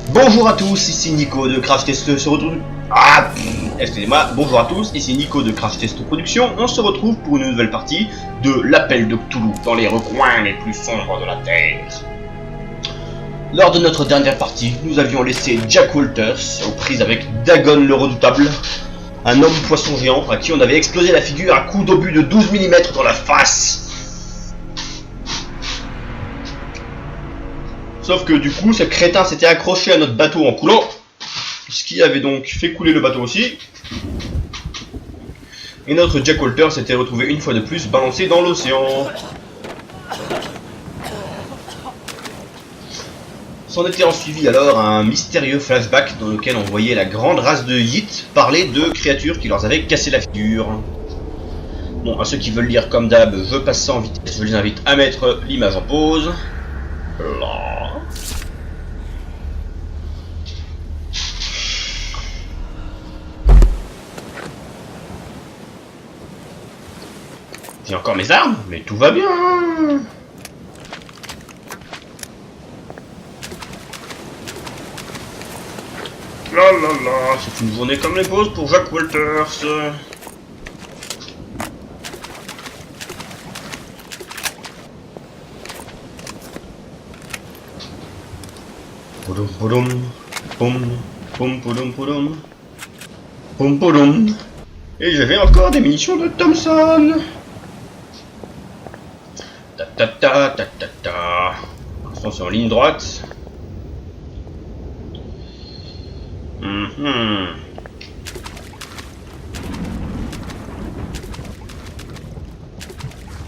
Bonjour à tous, ici Nico de Crash Test se retrouve. Excusez-moi, bonjour à tous, ici Nico de Crash Test Production. On se retrouve pour une nouvelle partie de l'Appel de Cthulhu dans les recoins les plus sombres de la Terre. Lors de notre dernière partie, nous avions laissé Jack Walters aux prises avec Dagon le Redoutable, un homme poisson géant à qui on avait explosé la figure à coups d'obus de 12 mm dans la face. Sauf que du coup, ce crétin s'était accroché à notre bateau en coulant, ce qui avait donc fait couler le bateau aussi. Et notre Jack Walter s'était retrouvé une fois de plus balancé dans l'océan. S'en était ensuivi alors un mystérieux flashback dans lequel on voyait la grande race de Yit parler de créatures qui leur avaient cassé la figure. Bon, à ceux qui veulent lire comme d'hab, je passe ça en vitesse, je les invite à mettre l'image en pause. Là. J'ai encore mes armes, mais tout va bien. La la la, c'est une journée comme les autres pour Jack Walters. Poudum poudum, poum, poum poudum poudum, poum poudum. Et j'avais encore des munitions de Thompson. Ta ta ta ta ta ta. Attention, c'est en ligne droite.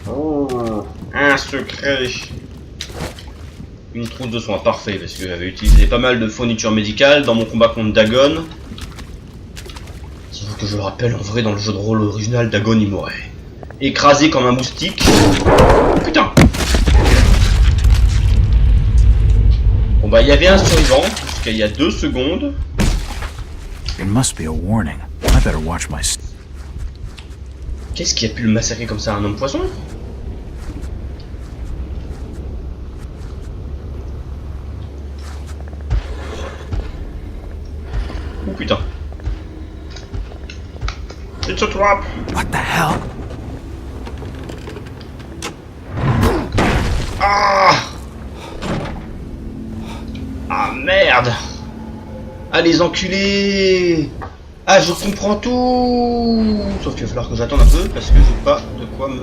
Oh, un secret. Une trousse de soins, parfait, parce que j'avais utilisé pas mal de fournitures médicales dans mon combat contre Dagon. Sauf que je le rappelle, en vrai, dans le jeu de rôle original, Dagon il mourait écrasé comme un moustique. Putain. Bon bah il y avait un survivant jusqu'à il y a 2 secondes. It must be a warning. I better watch my. Qu'est-ce qui a pu le massacrer comme ça, un homme poisson? Oh putain. It's a trap. What the hell? Ah! Ah merde! Ah les enculés! Ah je comprends tout! Sauf qu'il va falloir que j'attende un peu parce que j'ai pas de quoi me...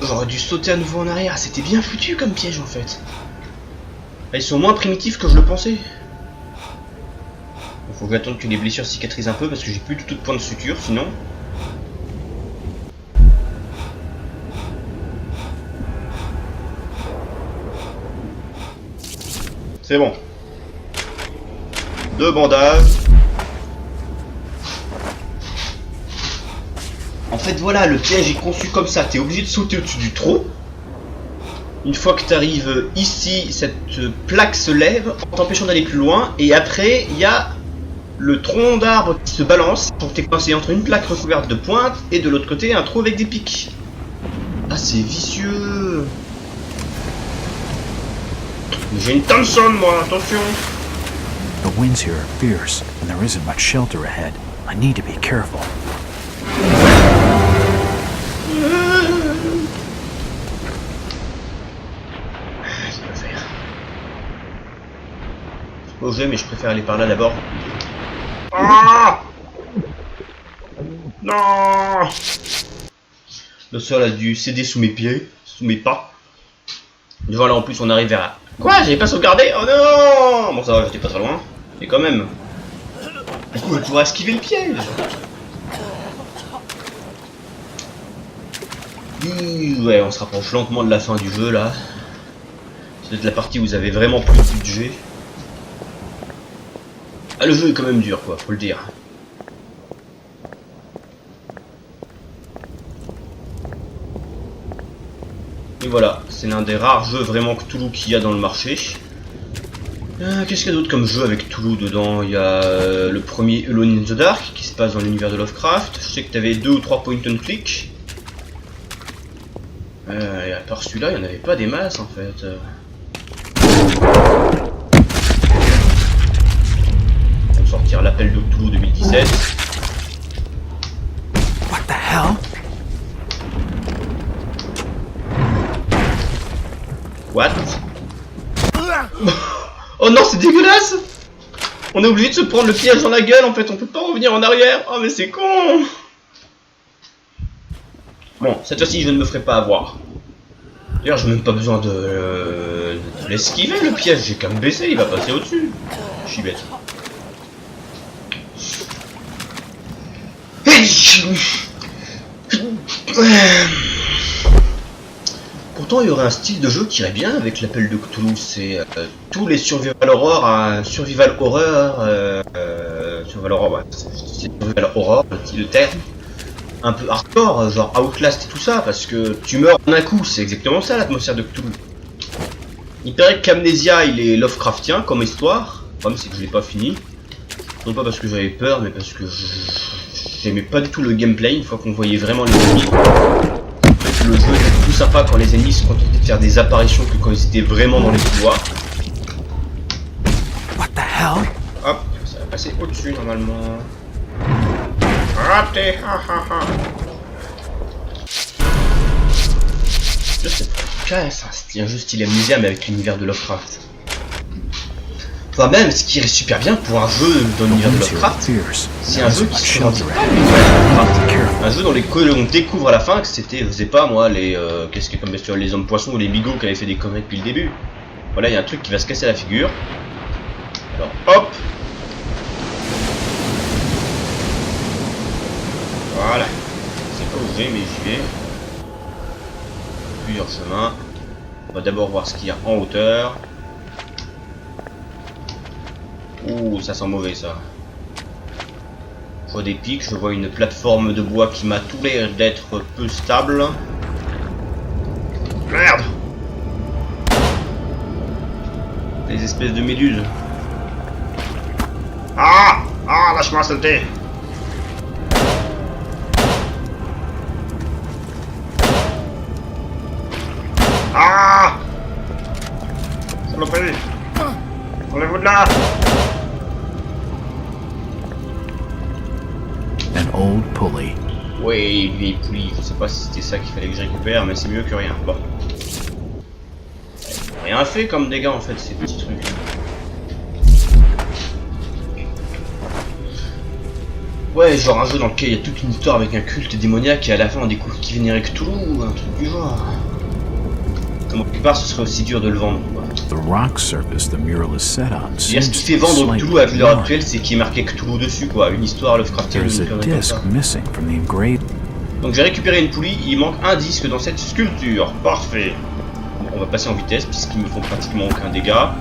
J'aurais dû sauter à nouveau en arrière, c'était bien foutu comme piège en fait. Ils sont moins primitifs que je le pensais. Il faut que j'attende que les blessures cicatrisent un peu parce que j'ai plus du tout de points de suture sinon. C'est bon. 2 bandages. En fait voilà, le piège est conçu comme ça. T'es obligé de sauter au-dessus du trou. Une fois que tu arrives ici, cette plaque se lève en t'empêchant d'aller plus loin. Et après, il y a le tronc d'arbre qui se balance. Donc t'es coincé entre une plaque recouverte de pointes et de l'autre côté un trou avec des pics. Ah c'est vicieux. J'ai une Thompson moi, attention. The winds here are fierce, and there isn't much shelter ahead. I need to be careful. Je peux le faire. Bon, mais je préfère aller par là d'abord. Ah non. Le sol a dû céder sous mes pieds, sous mes pas. Voilà, en plus on arrive vers... Quoi? J'avais pas sauvegardé? Oh non! Bon ça va, j'étais pas très loin. Mais quand même. Du coup, je pourrais esquiver le piège. Ouais, on se rapproche lentement de la fin du jeu là. C'est peut-être la partie où vous avez vraiment plus de budget. Ah, le jeu est quand même dur quoi, faut le dire. Et voilà, c'est l'un des rares jeux vraiment Cthulhu qu'il y a dans le marché. Qu'est-ce qu'il y a d'autre comme jeu avec Cthulhu dedans? Il y a le premier Alone in the Dark qui se passe dans l'univers de Lovecraft. Je sais que tu avais 2 ou 3 point and click. Et à part celui-là, il n'y en avait pas des masses en fait. l'appel de Cthulhu 2017. What the hell? What? Oh non, c'est dégueulasse! On est obligé de se prendre le piège dans la gueule, en fait, on peut pas revenir en arrière. Oh mais c'est con! Bon, cette fois-ci, je ne me ferai pas avoir. D'ailleurs, j'ai même pas besoin de l'esquiver, le piège. J'ai qu'à me baisser, il va passer au-dessus. Je suis bête. Pourtant, il y aurait un style de jeu qui irait bien avec l'appel de Cthulhu. C'est tous les survival horror, survival horror, survival horror, ouais, c'est survival horror, le terme. Un peu hardcore, genre Outlast et tout ça, parce que tu meurs en un coup, c'est exactement ça l'atmosphère de Cthulhu. Il paraît qu'Amnesia il est Lovecraftien comme histoire, le problème c'est que je l'ai pas fini. Non pas parce que j'avais peur, mais parce que j'aimais pas du tout le gameplay une fois qu'on voyait vraiment les ennemis. Le jeu était plus sympa quand les ennemis se contentaient de faire des apparitions que quand ils étaient vraiment dans les couloirs. What the hell? Hop, ça va passer au-dessus normalement. Raté, ha ha ha. C'est un jeu style Amnesia mais avec l'univers de Lovecraft. Enfin même, ce qui est super bien pour un jeu dans l'univers de Lovecraft, c'est un jeu qui se revendique pas l'univers de Lovecraft. Un jeu dans lequel on découvre à la fin que c'était, je sais pas moi, les qu'est-ce qu'il y a comme bestiole, les hommes poissons ou les bigots qui avaient fait des conneries depuis le début. Voilà, il y a un truc qui va se casser la figure. Alors hop. Voilà. C'est pas où je vais, mais j'y vais. Plusieurs chemins. On va d'abord voir ce qu'il y a en hauteur. Ouh, ça sent mauvais ça. Je vois des pics, je vois une plateforme de bois qui m'a tout l'air d'être peu stable. Merde! Des espèces de méduses. Ah! Ah, lâche-moi sauter! Ah! Saloperie! Enlevez-vous de là! An old pulley. Ouais, une vieille poulie. Je sais pas si c'était ça qu'il fallait que je récupère, mais c'est mieux que rien. Bon. Rien fait comme dégâts en fait, ces petits trucs. Ouais, genre un jeu dans lequel il y a toute une histoire avec un culte démoniaque et à la fin on découvre qui vénérait Cthulhu ou un truc du genre. Comme quelque part ce serait aussi dur de le vendre quoi. The rock surface the mural is set on Et ce seems qui to fait be vendre Cthulhu à slightly l'heure worn. actuelle, c'est qu'il est marqué Cthulhu dessus quoi, une histoire Lovecraftienne. There's a disc missing from the engraved. Donc j'ai récupéré une poulie, il manque un disque dans cette sculpture. Parfait. Bon, on va passer en vitesse puisqu'ils me font pratiquement aucun dégât.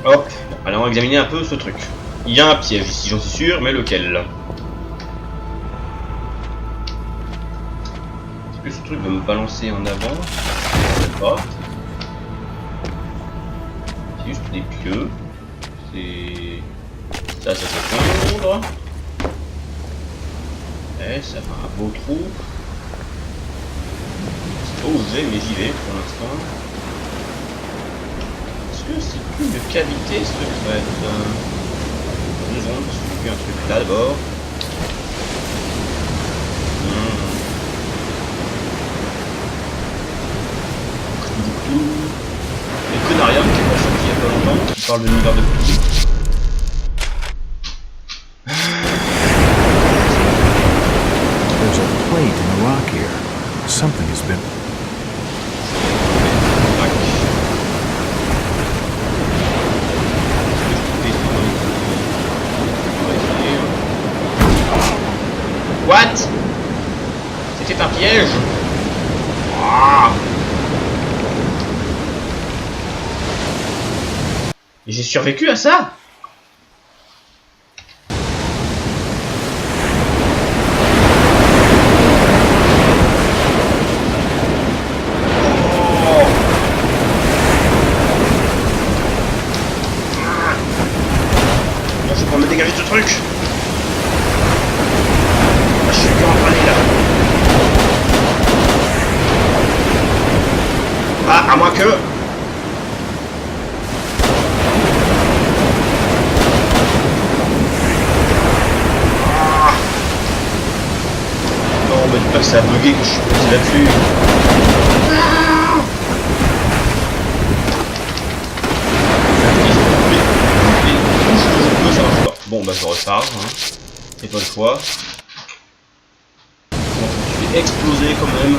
Hop, allez on va examiner un peu ce truc. Il y a un piège ici, j'en suis sûr, mais lequel? Est-ce que ce truc va me balancer en avant? Je sais pas. C'est juste des pieux. C'est... Ça s'effondre. Eh, ça fait un beau trou. C'est pas où je vais, mais j'y vais pour l'instant. Est-ce que c'est plus une cavité secrète? Deux secondes, il y a un truc là d'abord. Les Conarium qui est pas sorti il y a pas longtemps, qui parle de l'univers de Cthulhu. There's a plate in the rock here. Something has been. What? C'était un piège? Ah. Et j'ai survécu à ça? Je vais pas me dégager de ce truc. Je suis plus entraîné là. Ah, à moins que... ça a bugué que je suis posé là-dessus. Ça marche pas. Bon bah je repars, hein. Et pas le choix. Bon, je vais exploser quand même.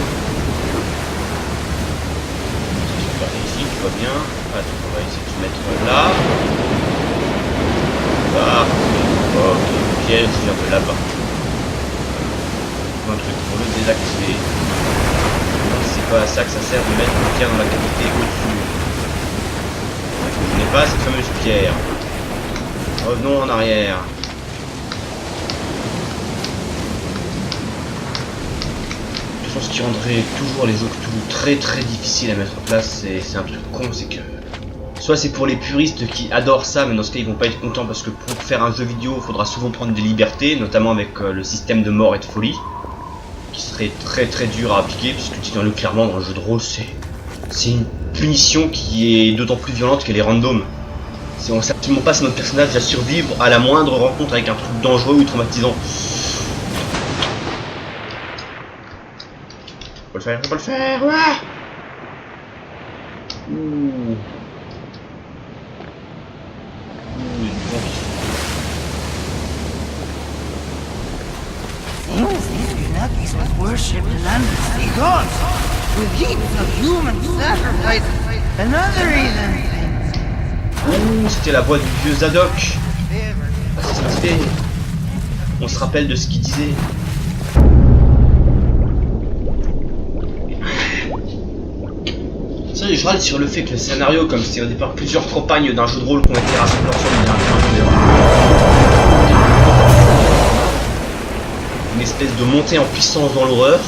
Super, ici, tout va bien. Attends, on va essayer de se mettre là. Là. Ok, le piège vient de là-bas. Un truc pour le désactiver. C'est pas à ça que ça sert de mettre une pierre dans la cavité au-dessus. Je n'ai pas cette fameuse pierre. Revenons en arrière. De toute façon, ce qui rendrait toujours les jeux Cthulhu très difficiles à mettre en place, c'est un truc con, c'est que... Soit c'est pour les puristes qui adorent ça, mais dans ce cas ils vont pas être contents parce que pour faire un jeu vidéo, il faudra souvent prendre des libertés, notamment avec le système de mort et de folie, qui serait très dur à appliquer, puisque disons-le clairement, dans le jeu de rôle, c'est une punition qui est d'autant plus violente qu'elle est random. Si on ne sait absolument pas si notre personnage va survivre à la moindre rencontre avec un truc dangereux ou traumatisant. On peut le faire, ouais. Ouh. These was worshipped landlessly gods, with heaps of human sacrifice and other heathen things. Ouh, c'était la voix du vieux Zadok. Ah, c'est stylé. On se rappelle de ce qu'il disait. Ça, je râle sur le fait que le scénario, comme c'est au départ plusieurs campagnes d'un jeu de rôle qui ont été rassemblées ensemble, une espèce de montée en puissance dans l'horreur.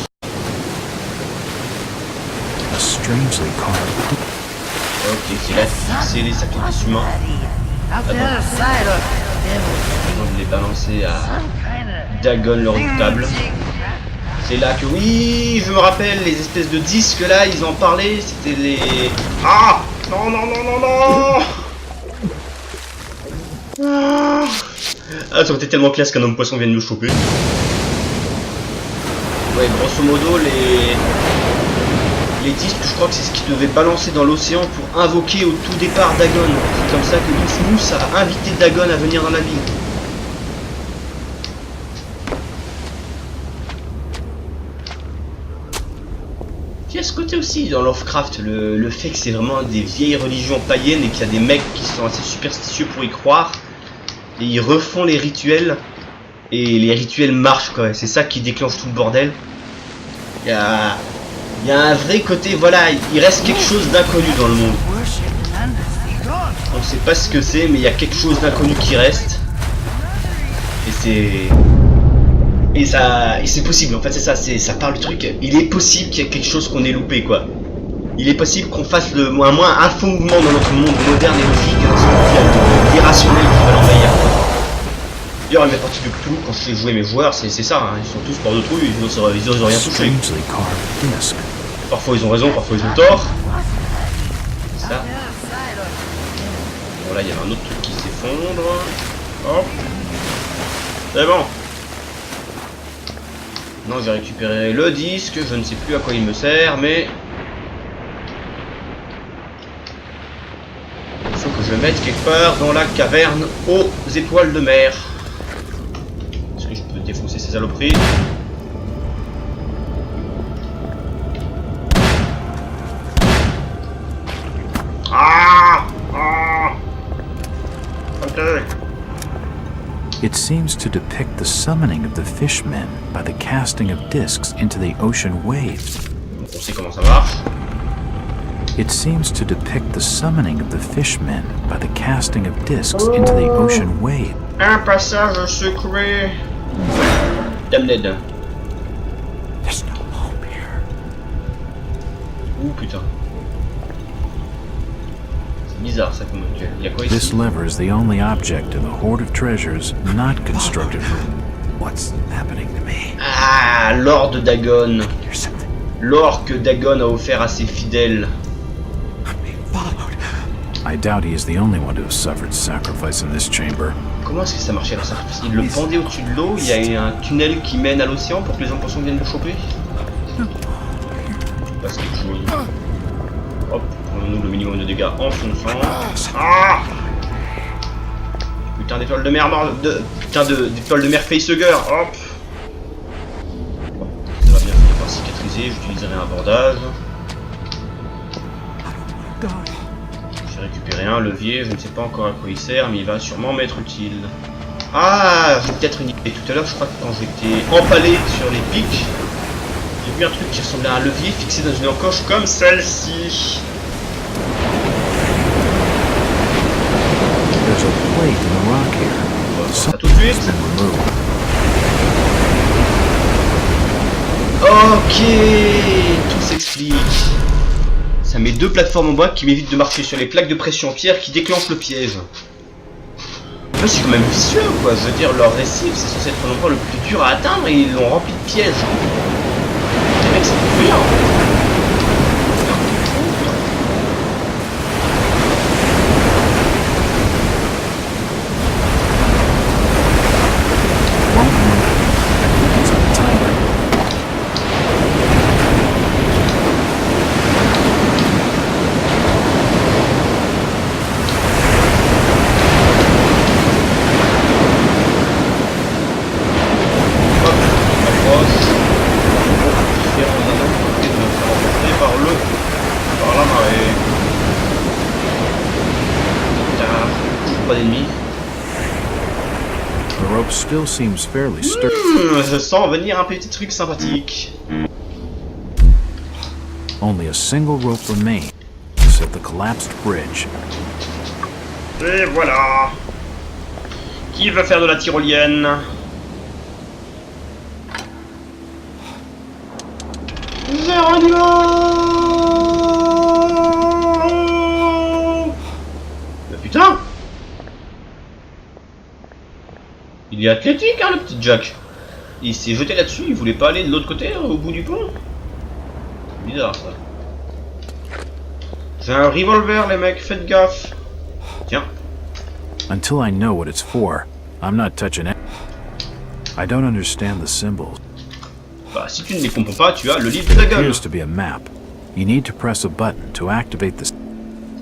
Ok, c'est les sacrifices humains. Attends. On les balancer à Dagon le redoutable. C'est là que oui, je me rappelle, les espèces de disques là, ils en parlaient, c'était les... Ah non ah, ça aurait été tellement classe qu'un homme poisson vienne nous choper. Ouais, grosso modo, les disques, je crois que c'est ce qu'ils devaient balancer dans l'océan pour invoquer au tout départ Dagon. C'est comme ça que Innsmouth a invité Dagon à venir dans la ville. Il y a ce côté aussi dans Lovecraft, le fait que c'est vraiment des vieilles religions païennes et qu'il y a des mecs qui sont assez superstitieux pour y croire. Et ils refont les rituels. Et les rituels marchent quoi, c'est ça qui déclenche tout le bordel. Il y a un vrai côté, voilà, il reste quelque chose d'inconnu dans le monde. On sait pas ce que c'est, mais il y a quelque chose d'inconnu qui reste. Et c'est possible, en fait c'est ça, ça parle du truc. Il est possible qu'il y ait quelque chose qu'on ait loupé quoi. Il est possible qu'on fasse au moins un faux mouvement dans notre monde moderne et logique, hein, sans l'irrationnel qui va l'envahir. D'ailleurs, mes parties de Cthulhu, quand je fais jouer mes joueurs, c'est ça, hein, ils sont tous morts de trouille, ils osent rien toucher. Parfois ils ont raison, parfois ils ont tort. C'est ça. Bon là, il y avait un autre truc qui s'effondre. Hop. C'est bon. Non, j'ai récupéré le disque, je ne sais plus à quoi il me sert, mais... il faut que je le mette quelque part dans la caverne aux étoiles de mer. Est-ce que je peux défoncer ces saloperies? It seems to depict the summoning of the fishmen by the casting of discs into the ocean waves. On sait comment ça marche. It seems to depict the summoning of the fishmen by the casting of discs into the ocean waves. Un passage secret. Damned. There's no hope here. Ouh putain. C'est bizarre ça comme duel. Il y a quoi ici? This lever is the only object in the hoard of treasures not constructed from... What's happening to me? Ah, l'or de Dagon. L'or que Dagon a offert à ses fidèles. I doubt he is the only one to have suffered sacrifice in this chamber. Comment est-ce que ça marchait alors ça? Il le pendait au-dessus de l'eau, il y a un tunnel qui mène à l'océan pour que les hommes poissons viennent le choper. Passe quelque chose. Hop, prenons-nous le minimum de dégâts en fonçant. Ah, putain d'étoile de mer, putain d'étoile de mer facehugger. Hop. Bon, ça va bien finir par cicatriser, j'utiliserai un bandage. J'ai récupéré un levier, je ne sais pas encore à quoi il sert, mais il va sûrement m'être utile. Ah, j'ai peut-être une idée. Tout à l'heure, je crois que quand j'étais empalé sur les pics, j'ai vu un truc qui ressemblait à un levier fixé dans une encoche comme celle-ci. There's a plate in the rock here. On va voir ça tout de suite. It's been removed. Ok, tout s'explique. Ça met deux plateformes en bois qui m'évitent de marcher sur les plaques de pression en pierre qui déclenchent le piège. En fait, c'est quand même vicieux, quoi. Je veux dire, leur récif, c'est censé être l'endroit le plus dur à atteindre et ils l'ont rempli de pièges. Les mecs, c'est pour rien. It's on the timer. The rope still seems fairly sturdy. Je sens venir un petit truc sympathique. Only a single rope remains at the collapsed bridge. Et voilà. Qui veut faire de la tyrolienne? Mais putain! Il est athlétique, hein, le petit Jack. Il s'est jeté là-dessus, il voulait pas aller de l'autre côté, au bout du pont. C'est bizarre, ça. J'ai un revolver, les mecs, faites gaffe. Tiens. Until I know what it's for, I'm not touching it. I don't understand the symbols. Bah, si tu ne les comprends pas, tu as le livre de la It gueule. appears to be a map. You need to press a button to activate the...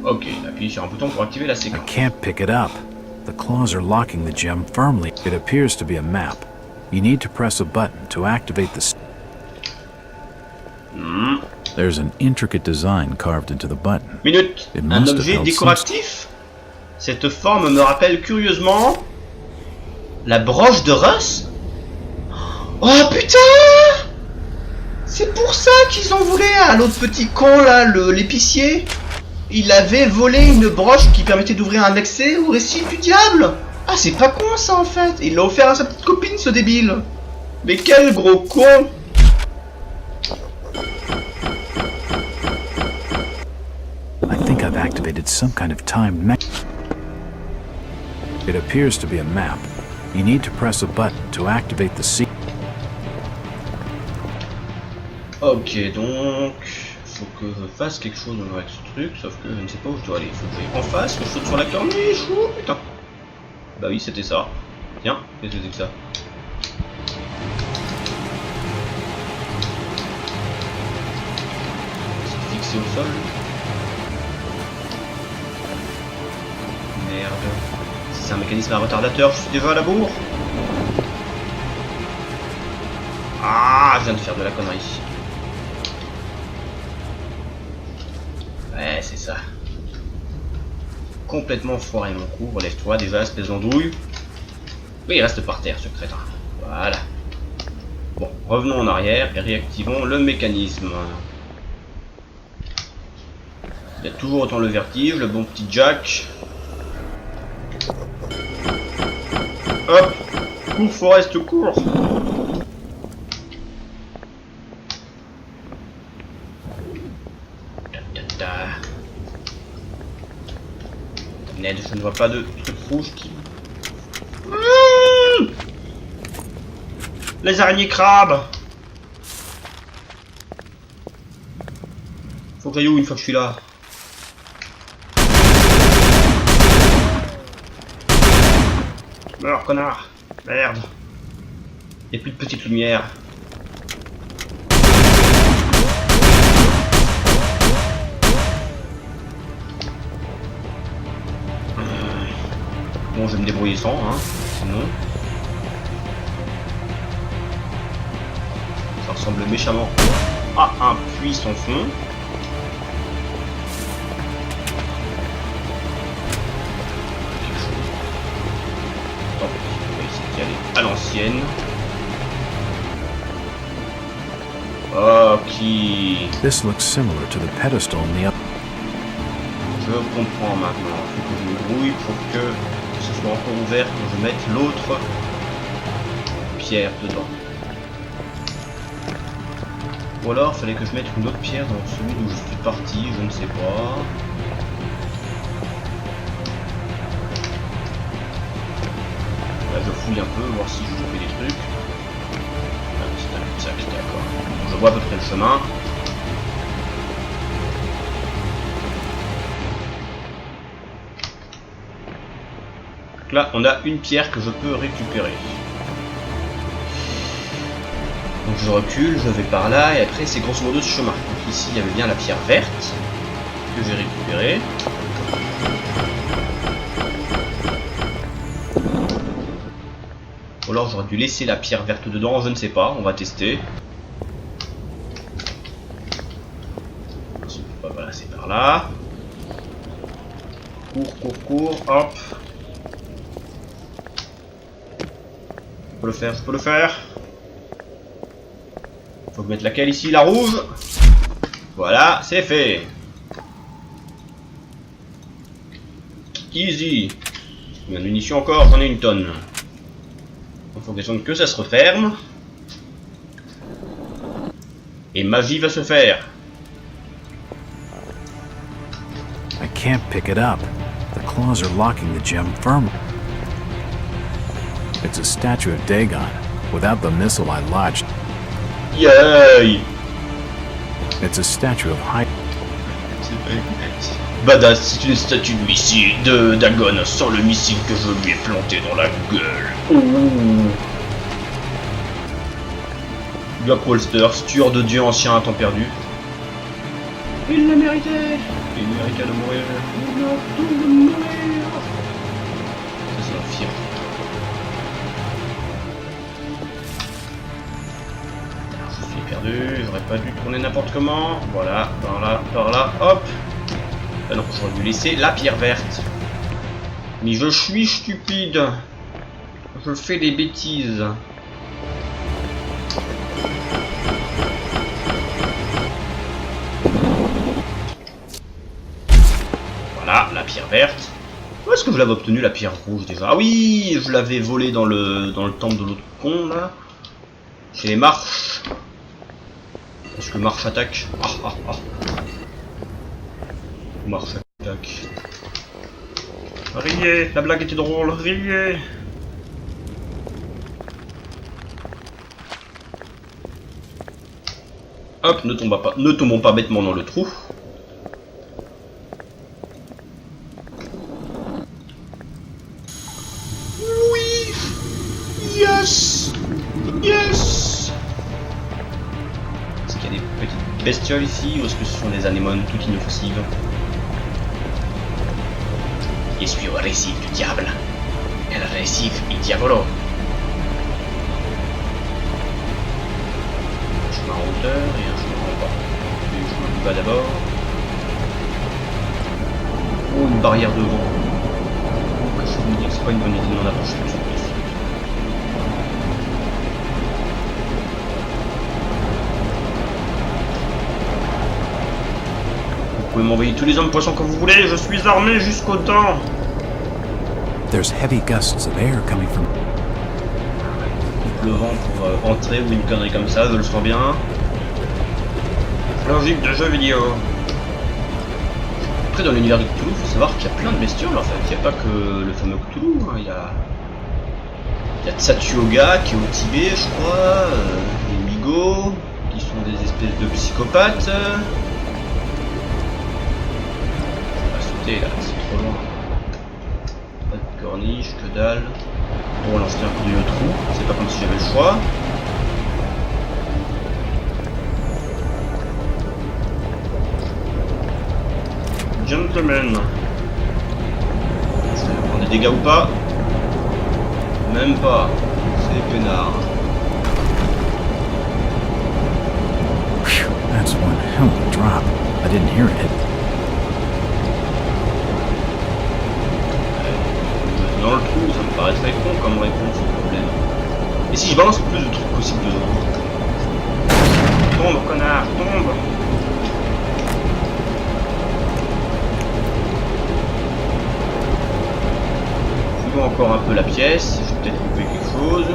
Ok, appuie sur un bouton pour activer la I séquence. can't pick it up. The claws are locking the gem firmly. It appears to be a map. You need to press a button to activate the... There's an intricate design carved into the button. Minute. It Un must have objet held décoratif? Cette forme me rappelle curieusement la broche de Russ. Oh putain! C'est pour ça qu'ils en voulaient à l'autre petit con là, l'épicier. Il avait volé une broche qui permettait d'ouvrir un accès au récit du diable. Ah, c'est pas con ça en fait. Il l'a offert à sa petite copine, ce débile. Mais quel gros con! I think I've activated some kind of timed It appears to be a map. You need to press a button to activate the Ok, donc faut que je fasse quelque chose avec ce truc, sauf que je ne sais pas où je dois aller. Il faut que j'aille en face, que je saute sur la corniche. Oh putain! Bah oui, c'était ça. Tiens, qu'est-ce que c'est que ça? C'est fixé au sol. Merde. Si c'est un mécanisme à retardateur, je suis déjà à la bourre. Ah, je viens de faire de la connerie. Ouais, c'est ça. Complètement foiré mon coup. Relève-toi déjà, espèce d'andouille. Oui, il reste par terre, ce crétin. Voilà. Bon, revenons en arrière et réactivons le mécanisme. Il y a toujours autant le vertige, le bon petit Jack. Hop! Cours, Forest, cours! Ned, je ne vois pas de truc rouge qui... Les araignées crabes! Faut que j'aille où une fois que je suis là? Meurs, connard! Merde! Y'a plus de petite lumière. Bon, je vais me débrouiller sans, hein, sinon. Ça ressemble méchamment à un puits sans fond. Quelque chose. Tant pis, on va essayer d'y aller à l'ancienne. Ok. This looks similar to the pedestal in the Je comprends maintenant. Il faut que je me grouille pour que ce soit encore ouvert quand je mette l'autre pierre dedans. Ou alors, il fallait que je mette une autre pierre dans celui d'où je suis parti, je ne sais pas. Là, je fouille un peu, voir si je fais des trucs. Ah, c'est un sac, d'accord. Je vois à peu près le chemin. Donc là, on a une pierre que je peux récupérer. Donc je recule, je vais par là, et après c'est grosso modo ce chemin. Donc ici il y avait bien la pierre verte que j'ai récupérée. Ou alors j'aurais dû laisser la pierre verte dedans, je ne sais pas, on va tester. Voilà, c'est par là. Cours, hop. Je peux le faire. Faut mettre laquelle ici, la rouge. Voilà, c'est fait. Easy. Combien de munitions encore? J'en ai une tonne. Il faut que ça se referme. Et magie va se faire. I can't pick it up. The claws are locking the gem firmly. It's a statue of Dagon. Without the missile I lodged, Yay! it's a statue of High. Badass, c'est une statue de missile de Dagon sans le missile que je lui ai planté dans la gueule. Ouh. Black Holster, tueur de dieu ancien à temps perdu. Il l'a mérité. Il méritait de mourir. Il mérite de mourir. Ça c'est un fier. Je suis perdu, j'aurais pas dû tourner n'importe comment. Voilà, par là, hop. Ah non, j'aurais dû laisser la pierre verte. Mais je suis stupide. Je fais des bêtises. Voilà, la pierre verte. Où est-ce que je l'avais obtenu, la pierre rouge déjà? Ah oui, je l'avais volée dans le temple de l'autre con là. Chez les marches. Est-ce que marche attaque? Marche attaque. Riez, la blague était drôle, riez. Hop, ne tombons pas bêtement dans le trou. Oui. Yes. Est-ce qu'il y a des petites bestioles ici ou est-ce que ce sont des anémones toutes inoffensives? Je suis au récif du diable. El récif il diavolo. Un chemin en hauteur et un chemin en bas. Le chemin du bas d'abord. Oh, une barrière devant. Oh, que je me dis que c'est pas une bonne idée de m'en approcher tout de suite. Vous pouvez m'envoyer tous les hommes poissons que vous voulez, je suis armé jusqu'aux dents. There's heavy gusts of air coming from. Le vent pour entrer ou une connerie comme ça, je le sens bien. Logique de jeu vidéo. Après dans l'univers de Cthulhu, il faut savoir qu'il y a plein de bestioles en fait. Il n'y a pas que le fameux Cthulhu, hein. Il y a Tsatioga qui est au Tibet je crois, les Migo qui sont des espèces de psychopathes. Là, c'est trop loin. Pas de corniche, que dalle. Bon, on lance un coup d'œil au trou, c'est pas comme si j'avais le choix. Gentlemen. Est-ce que je vais prendre des dégâts ou pas? Même pas. C'est peinard. Phew, that's one hell of a drop. I didn't hear it hit. Dans le trou, ça me paraît très con comme réponse au problème. Et si je balance le plus de trucs possible dedans? Tombe, connard, tombe! Fouillons encore un peu la pièce, je vais peut-être couper quelque chose.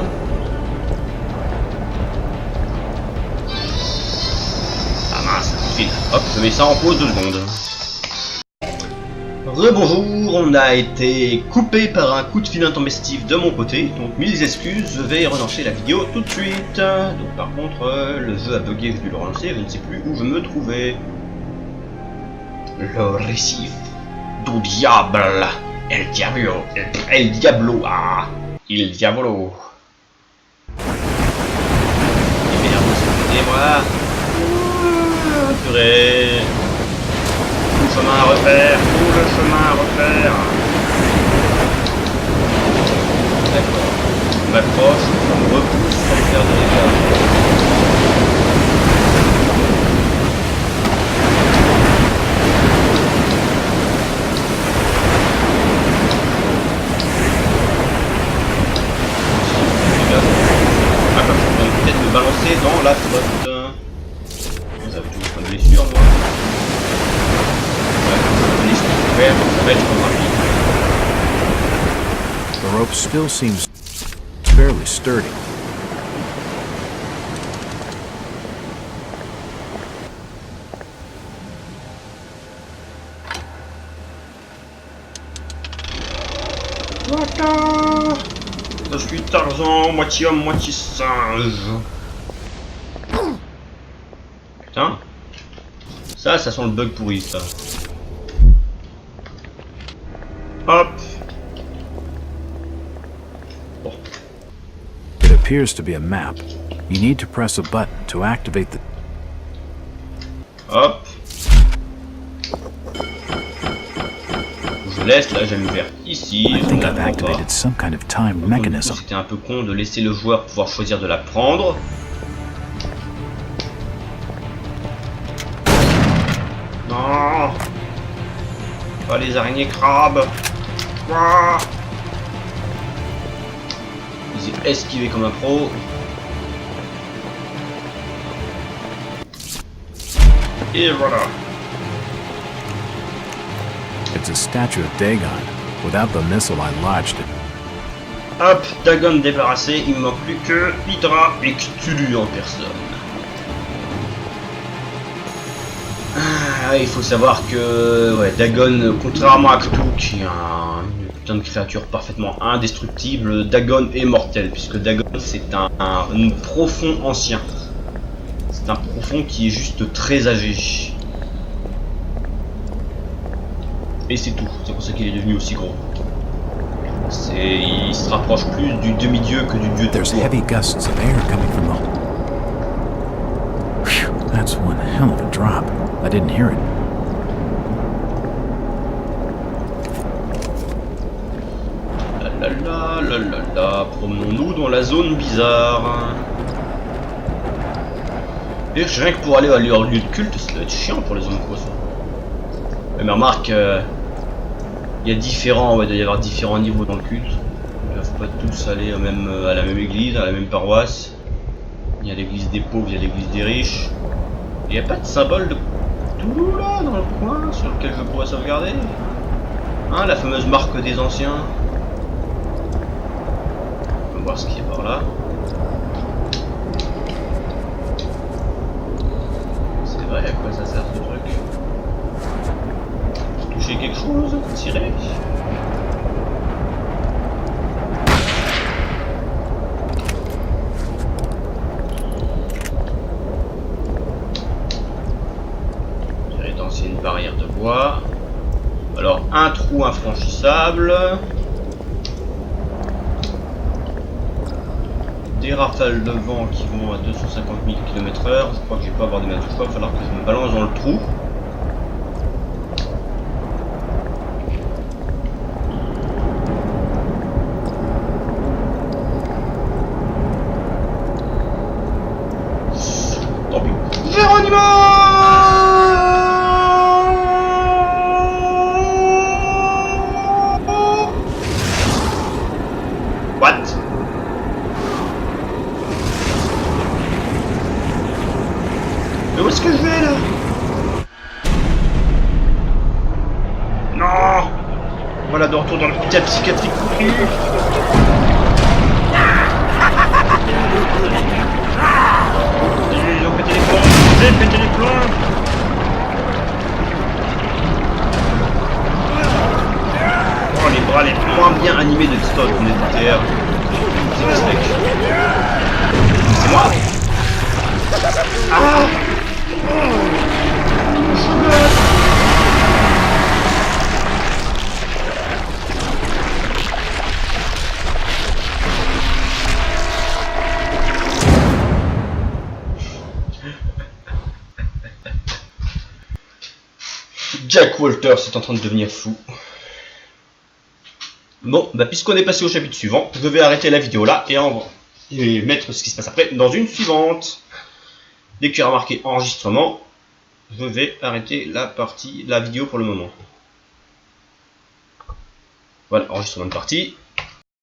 Ah mince, coup de fil. Hop, je mets ça en pause 2 secondes. Rebonjour, on a été coupé par un coup de fil intempestif de mon côté, donc mille excuses, je vais relancer la vidéo tout de suite. Donc par contre, le jeu a bugué, je dû le relancer, je ne sais plus où je me trouvais. Le récif du diable, el diablo, el diablo, ah, il diablo. Et merde, excusez-moi. Purée. Tout le chemin à refaire, tout le chemin à refaire. D'accord. Je m'approche, on me repousse sans faire de dégâts. Ah, comme je peux peut-être me balancer dans la flotte. Vous avez toujours pas de blessure, moi. The rope still seems fairly sturdy. Voilà. Je suis Tarzan, moitié homme, moitié singe. Putain. Ça sent le bug pourri, ça. Hop. Bon. It appears to be a map. You need to press a button to activate the... Hop. Je laisse la gemme verte ici. I Je think ne la I've prends pas. activated some kind of time Donc, mechanism. c'était un peu con de laisser le joueur pouvoir choisir de la prendre. Non. Pas les araignées crabes. Ouah. J'ai esquivé comme un pro. Et voilà. It's a statue of Dagon. Without the missile, I lodged it. Hop, Dagon débarrassé, il me manque plus que Hydra et Cthulhu en personne. Ah, il faut savoir que ouais, Dagon, contrairement à Cthulhu, qui est une putain de créature parfaitement indestructible, Dagon est mortel, puisque Dagon c'est un profond ancien. C'est un profond qui est juste très âgé. Et c'est tout, c'est pour ça qu'il est devenu aussi gros. Il se rapproche plus du demi-dieu que du dieu de There's tout. heavy gusts of air coming from the... Phew, that's one hell of a drop. I didn't hear it. La, promenons-nous dans la zone bizarre. Et rien que pour aller à leur lieu de culte, ça doit être chiant pour les hommes poissons. Mais remarque, il y a différents, ouais, il doit y avoir différents niveaux dans le culte. Ils ne peuvent pas tous aller à la même église, à la même paroisse. Il y a l'église des pauvres, il y a l'église des riches. Il n'y a pas de symbole de tout là dans le coin sur lequel je pourrais sauvegarder. Hein, la fameuse marque des anciens. On va voir ce qu'il y a par là. C'est vrai, à quoi ça sert ce truc? Toucher quelque chose? Tirer? Une barrière de bois. Alors un trou infranchissable. Des rafales de vent qui vont à 250 000 km/h. Je crois que je vais pas avoir de mal de choix. Il va falloir que je me balance dans le trou. Voilà, de retour dans l'hôpital psychiatrique pourri. Ils ont pété les plombs. J'ai pété les plombs. Oh, les bras les moins bien animés de Todd, on est de terre. C'est le steak. C'est moi. Ah. Jack Walters est en train de devenir fou. Bon, bah puisqu'on est passé au chapitre suivant, je vais arrêter la vidéo là et mettre ce qui se passe après dans une suivante. Dès qu'il y aura marqué enregistrement, je vais arrêter la vidéo pour le moment. Voilà, enregistrement de partie.